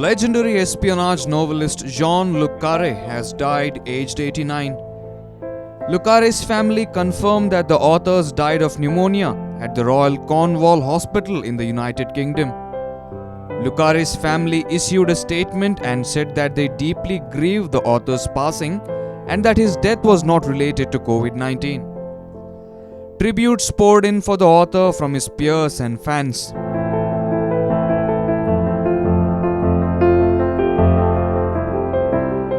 Legendary espionage novelist Jean-Luc Carré has died aged 89. Le Carré's family confirmed that the authors died of pneumonia at the Royal Cornwall Hospital in the United Kingdom. Le Carré's family issued a statement and said that they deeply grieve the author's passing and that his death was not related to COVID-19. Tributes poured in for the author from his peers and fans.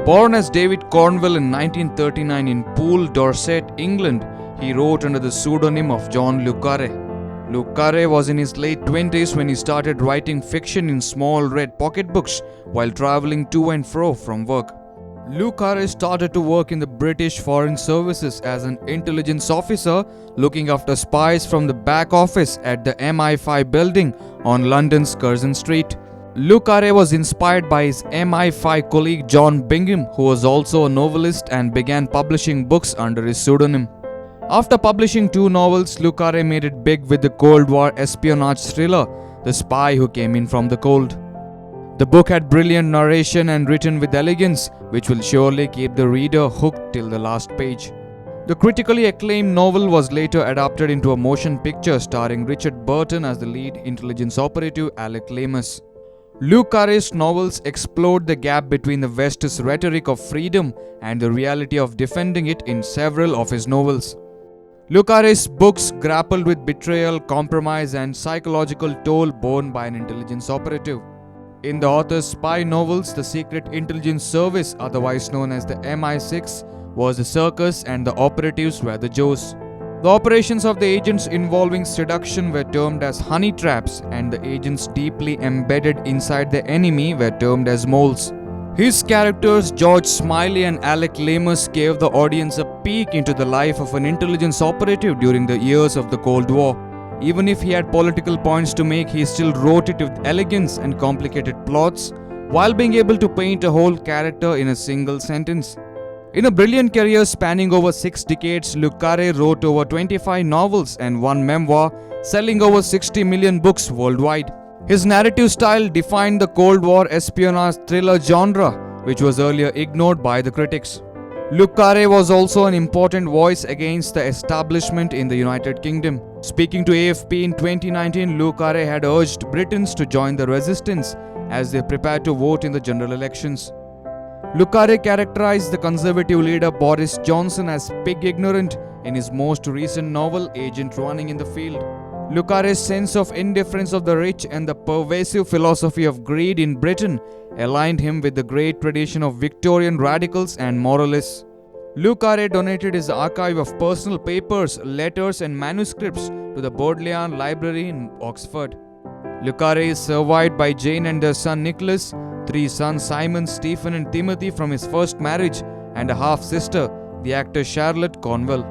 Born as David Cornwell in 1939 in Poole, Dorset, England, he wrote under the pseudonym of Jean-Luc Carré. Luc Carré was in his late 20s when he started writing fiction in small red pocketbooks while traveling to and fro from work. Luc Carré started to work in the British Foreign Services as an intelligence officer looking after spies from the back office at the MI5 building on London's Curzon Street. Luc Carré was inspired by his MI5 colleague John Bingham, who was also a novelist and began publishing books under his pseudonym. After publishing 2 novels, Luc Carré made it big with the Cold War espionage thriller, The Spy Who Came In From the Cold. The book had brilliant narration and written with elegance, which will surely keep the reader hooked till the last page. The critically acclaimed novel was later adapted into a motion picture starring Richard Burton as the lead intelligence operative Alec Leamas. Luc Carré's novels explored the gap between the West's rhetoric of freedom and the reality of defending it in several of his novels. Luc Carré's books grappled with betrayal, compromise, and psychological toll borne by an intelligence operative. In the author's spy novels, the Secret Intelligence Service, otherwise known as the MI6, was the circus and the operatives were the Joes. The operations of the agents involving seduction were termed as honey traps, and the agents deeply embedded inside the enemy were termed as moles. His characters George Smiley and Alec Leamas gave the audience a peek into the life of an intelligence operative during the years of the Cold War. Even if he had political points to make, he still wrote it with elegance and complicated plots, while being able to paint a whole character in a single sentence. In a brilliant career spanning over 6 decades, Luc Carré wrote over 25 novels and 1 memoir, selling over 60 million books worldwide. His narrative style defined the Cold War espionage thriller genre, which was earlier ignored by the critics. Luc Carré was also an important voice against the establishment in the United Kingdom. Speaking to AFP in 2019, Luc Carré had urged Britons to join the resistance as they prepared to vote in the general elections. Luc Carré characterized the Conservative leader Boris Johnson as pig ignorant in his most recent novel, Agent Running in the Field. Luc Carré's sense of indifference of the rich and the pervasive philosophy of greed in Britain aligned him with the great tradition of Victorian radicals and moralists. Luc Carré donated his archive of personal papers, letters, and manuscripts to the Bodleian Library in Oxford. Luc Carré is survived by Jane and their son Nicholas, 3 sons Simon, Stephen, and Timothy from his first marriage, and a half-sister, the actor Charlotte Cornwell.